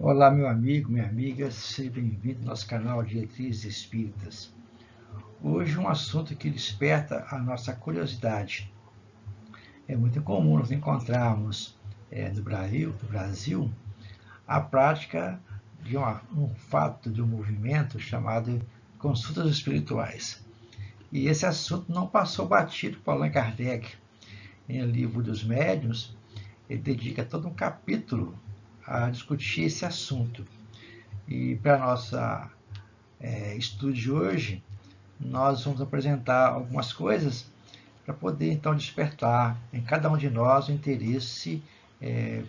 Olá, meu amigo, minha amiga, seja bem-vindo ao nosso canal Diretrizes Espíritas. Hoje um assunto que desperta a nossa curiosidade. É muito comum nós encontrarmos no Brasil a prática de um fato, de um movimento chamado consultas espirituais. E esse assunto não passou batido por Allan Kardec. Em O Livro dos Médiuns, ele dedica todo um capítulo a discutir esse assunto. E para nossa estudo de hoje, nós vamos apresentar algumas coisas para poder então despertar em cada um de nós o interesse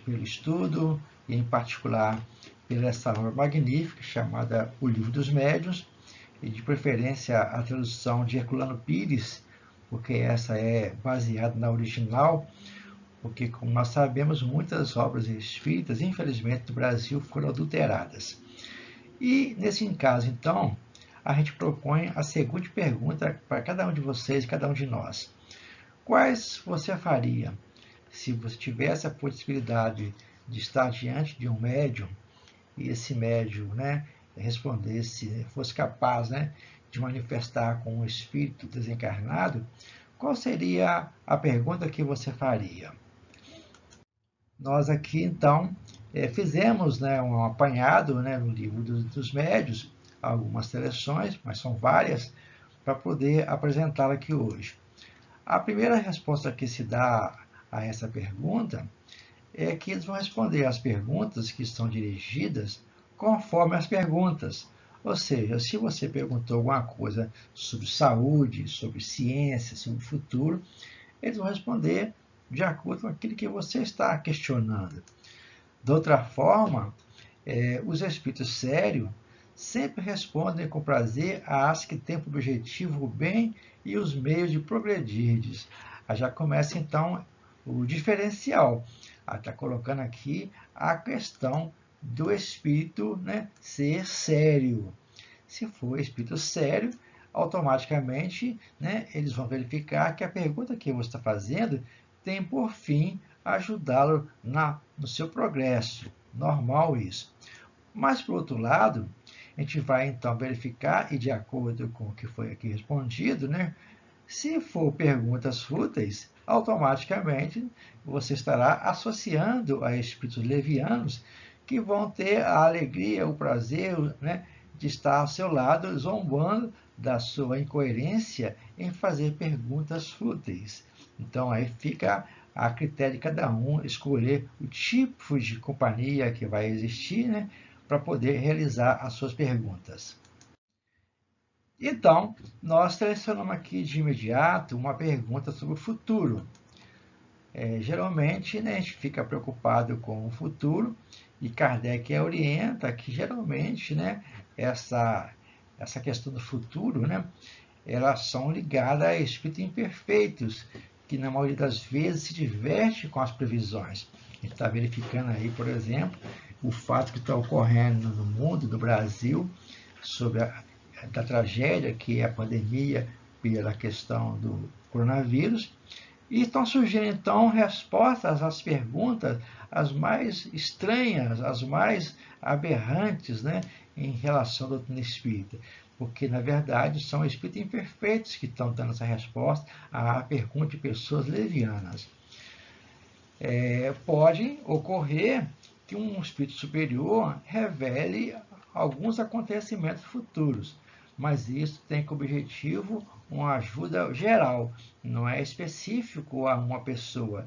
pelo estudo e em particular pela essa obra magnífica chamada O Livro dos Médiuns, e de preferência a tradução de Herculano Pires, porque essa é baseada na original, porque, como nós sabemos, muitas obras espíritas, infelizmente, no Brasil foram adulteradas. E, nesse caso, então, a gente propõe a seguinte pergunta para cada um de vocês e cada um de nós. Quais você faria se você tivesse a possibilidade de estar diante de um médium e esse médium respondesse, fosse capaz de manifestar com um espírito desencarnado? Qual seria a pergunta que você faria? Nós aqui, então, fizemos um apanhado no Livro dos Médiuns, algumas seleções, mas são várias, para poder apresentá-la aqui hoje. A primeira resposta que se dá a essa pergunta é que eles vão responder as perguntas que estão dirigidas conforme as perguntas. Ou seja, se você perguntou alguma coisa sobre saúde, sobre ciência, sobre o futuro, eles vão responder de acordo com aquilo que você está questionando. De outra forma, os espíritos sérios sempre respondem com prazer às que têm por objetivo o bem e os meios de progredir. Já começa, então, o diferencial. Está colocando aqui a questão do espírito ser sério. Se for espírito sério, automaticamente eles vão verificar que a pergunta que você está fazendo tem por fim ajudá-lo no seu progresso. Normal isso. Mas, por outro lado, a gente vai então verificar, e de acordo com o que foi aqui respondido, se for perguntas fúteis, automaticamente você estará associando a espíritos levianos que vão ter a alegria, o prazer de estar ao seu lado, zombando da sua incoerência em fazer perguntas fúteis. Então, aí fica a critério de cada um escolher o tipo de companhia que vai existir, para poder realizar as suas perguntas. Então, nós selecionamos aqui de imediato uma pergunta sobre o futuro. Geralmente, a gente fica preocupado com o futuro e Kardec orienta que, geralmente, essa questão do futuro, elas são ligadas a espíritos imperfeitos, que, na maioria das vezes, se diverte com as previsões. A gente está verificando aí, por exemplo, o fato que está ocorrendo no mundo, no Brasil, sobre da tragédia que é a pandemia pela questão do coronavírus, e estão surgindo, então, respostas às perguntas as mais estranhas, as mais aberrantes, em relação à doutrina espírita. Porque, na verdade, são espíritos imperfeitos que estão dando essa resposta à pergunta de pessoas levianas. Pode ocorrer que um espírito superior revele alguns acontecimentos futuros, mas isso tem como objetivo uma ajuda geral, não é específico a uma pessoa.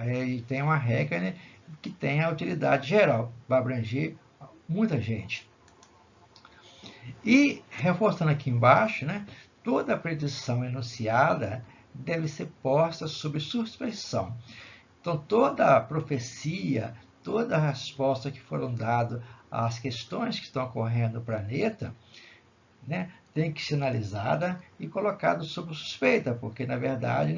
Ele tem uma regra que tem a utilidade geral, vai abranger muita gente. E, reforçando aqui embaixo, toda a predição enunciada deve ser posta sob suspeição. Então, toda a profecia, toda a resposta que foram dadas às questões que estão ocorrendo no planeta, tem que ser analisada e colocada sob suspeita, porque, na verdade,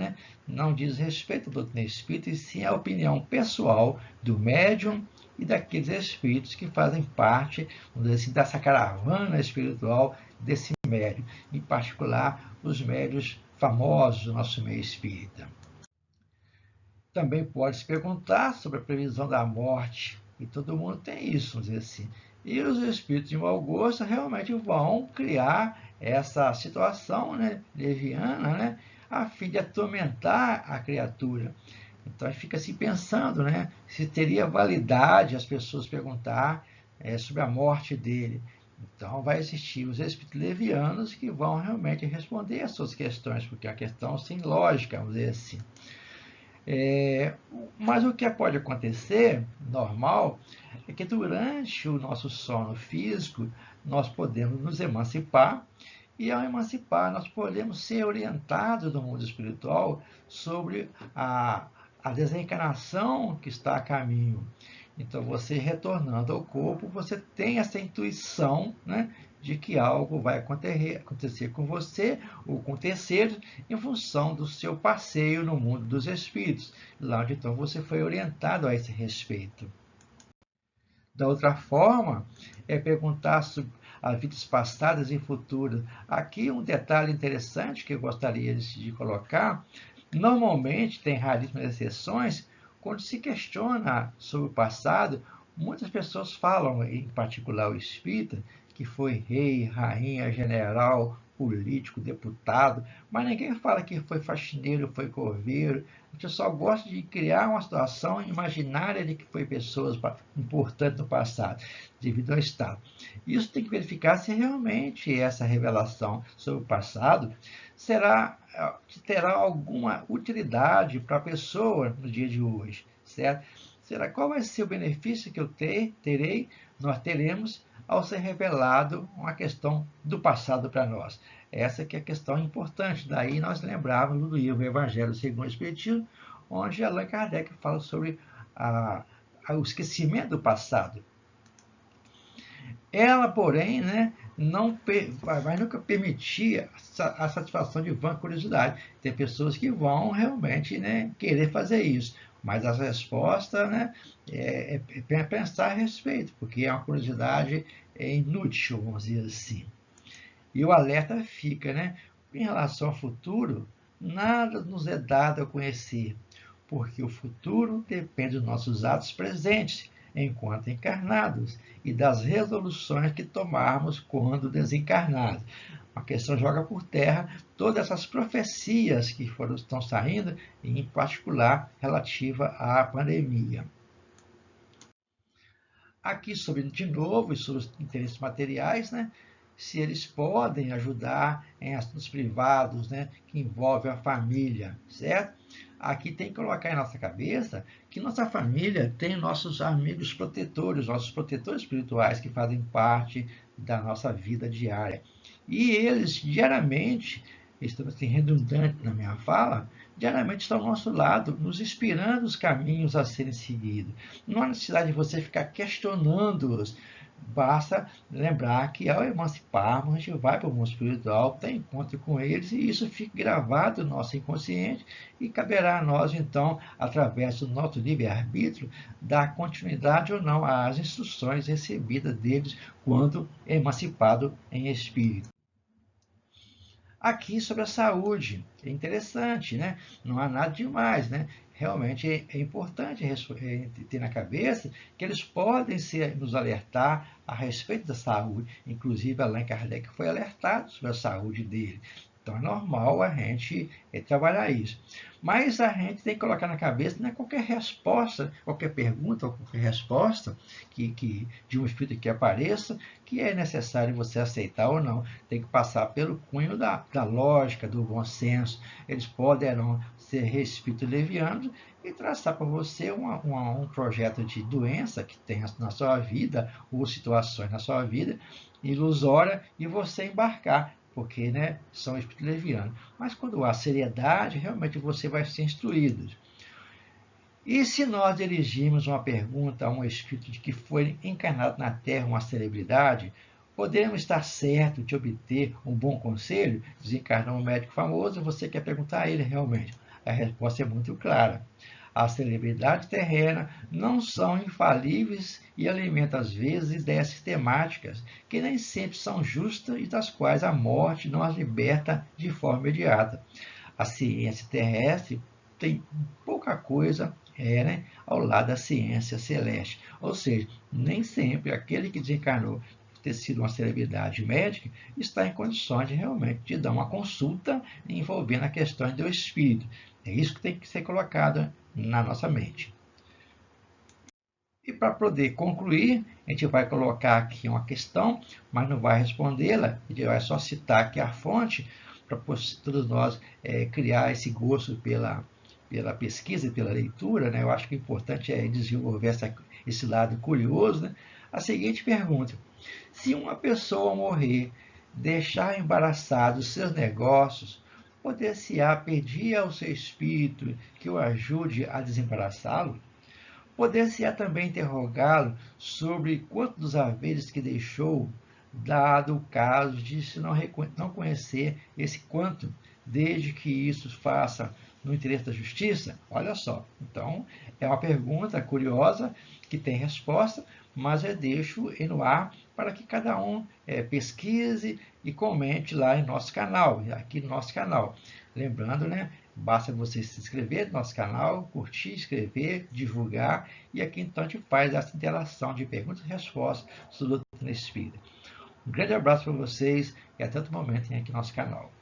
não diz respeito ao doutrina espírita, e sim à opinião pessoal do médium e daqueles espíritos que fazem parte, vamos dizer assim, dessa caravana espiritual desse médium, em particular os médiuns famosos do nosso meio espírita. Também pode se perguntar sobre a previsão da morte E todo mundo tem isso, vamos dizer assim. E os espíritos de mau gosto realmente vão criar essa situação, né, leviana, né, a fim de atormentar a criatura. Então a gente fica se pensando, né, se teria validade as pessoas perguntar sobre a morte dele. Então vai existir os espíritos levianos que vão realmente responder as suas questões, porque é uma questão sem lógica, vamos dizer assim. Mas o que pode acontecer, normal, é que durante o nosso sono físico, nós podemos nos emancipar, e ao emancipar, nós podemos ser orientados no mundo espiritual sobre a desencarnação que está a caminho. Então, você retornando ao corpo, você tem essa intuição, né, de que algo vai acontecer com você ou com terceiros em função do seu passeio no mundo dos espíritos, lá onde então você foi orientado a esse respeito. Da outra forma, é perguntar sobre as vidas passadas e futuras. Aqui um detalhe interessante que eu gostaria de colocar: normalmente, tem raríssimas exceções, quando se questiona sobre o passado, muitas pessoas falam, em particular o espírita, que foi rei, rainha, general, político, deputado, mas ninguém fala que foi faxineiro, foi coveiro. A gente só gosta de criar uma situação imaginária de que foi pessoas importantes no passado, devido ao Estado. Isso tem que verificar se realmente essa revelação sobre o passado terá alguma utilidade para a pessoa no dia de hoje, certo? Será qual vai ser o benefício que eu terei, nós teremos ao ser revelado uma questão do passado para nós. Essa que é a questão importante. Daí nós lembrávamos do livro Evangelho segundo o Espiritismo, onde Allan Kardec fala sobre o esquecimento do passado. Ela, porém, né, não vai nunca permitir a satisfação de vã curiosidade. Tem pessoas que vão realmente, né, querer fazer isso, mas a resposta, né, é pensar a respeito, porque é uma curiosidade inútil, vamos dizer assim. E o alerta fica, né, em relação ao futuro, nada nos é dado a conhecer, porque o futuro depende dos nossos atos presentes, enquanto encarnados, e das resoluções que tomarmos quando desencarnados. A questão joga por terra todas essas profecias que estão saindo, em particular relativa à pandemia. Aqui sobre, de novo, sobre os interesses materiais, né? Se eles podem ajudar em assuntos privados, né, que envolvem a família, certo? Aqui tem que colocar em nossa cabeça que nossa família tem nossos amigos protetores, nossos protetores espirituais que fazem parte da nossa vida diária. E eles, diariamente, estou assim, redundante na minha fala, diariamente estão ao nosso lado, nos inspirando os caminhos a serem seguidos. Não há necessidade de você ficar questionando-os. Basta lembrar que ao emanciparmos, a gente vai para o mundo espiritual, tem encontro com eles, e isso fica gravado no nosso inconsciente, e caberá a nós, então, através do nosso livre-arbítrio, dar continuidade ou não às instruções recebidas deles quando emancipado em espírito. Aqui sobre a saúde, é interessante, né? Não há nada demais, né? Realmente é importante ter na cabeça que eles podem nos alertar a respeito da saúde. Inclusive, Allan Kardec foi alertado sobre a saúde dele. Então, é normal a gente trabalhar isso. Mas a gente tem que colocar na cabeça, não é qualquer resposta, qualquer pergunta ou qualquer resposta de um espírito que apareça, que é necessário você aceitar ou não. Tem que passar pelo cunho da lógica, do bom senso. Eles poderão ser espíritos levianos e traçar para você um projeto de doença que tenha na sua vida, ou situações na sua vida, ilusória, e você embarcar, porque, né, são espíritos levianos. Mas quando há seriedade, realmente você vai ser instruído. E se nós dirigirmos uma pergunta a um espírito de que foi encarnado na Terra uma celebridade, podemos estar certos de obter um bom conselho? Desencarnou um médico famoso, você quer perguntar a ele realmente? A resposta é muito clara. As celebridades terrenas não são infalíveis e alimentam, às vezes, ideias sistemáticas que nem sempre são justas e das quais a morte não as liberta de forma imediata. A ciência terrestre tem pouca coisa ao lado da ciência celeste. Ou seja, nem sempre aquele que desencarnou ter sido uma celebridade médica está em condições de realmente de dar uma consulta envolvendo a questão do espírito. É isso que tem que ser colocado na nossa mente. E para poder concluir, a gente vai colocar aqui uma questão, mas não vai respondê-la, a gente vai só citar aqui a fonte para todos nós criar esse gosto pela pesquisa, pela leitura, né? Eu acho que o importante é desenvolver esse lado curioso, né? A seguinte pergunta: se uma pessoa morrer, deixar embaraçados seus negócios, poder-se-á pedir ao seu espírito que o ajude a desembaraçá-lo? Poder-se-á também interrogá-lo sobre quanto dos haveres que deixou, dado o caso de se não conhecer esse quanto, desde que isso faça no interesse da justiça? Olha só, então é uma pergunta curiosa que tem resposta, mas eu deixo no ar para que cada um pesquise e comente lá em nosso canal, aqui no nosso canal. Lembrando, né? Basta você se inscrever no nosso canal, curtir, inscrever, divulgar, e aqui então a gente faz essa interação de perguntas e respostas sobre a doutrina espírita. Um grande abraço para vocês e até outro momento aqui no nosso canal.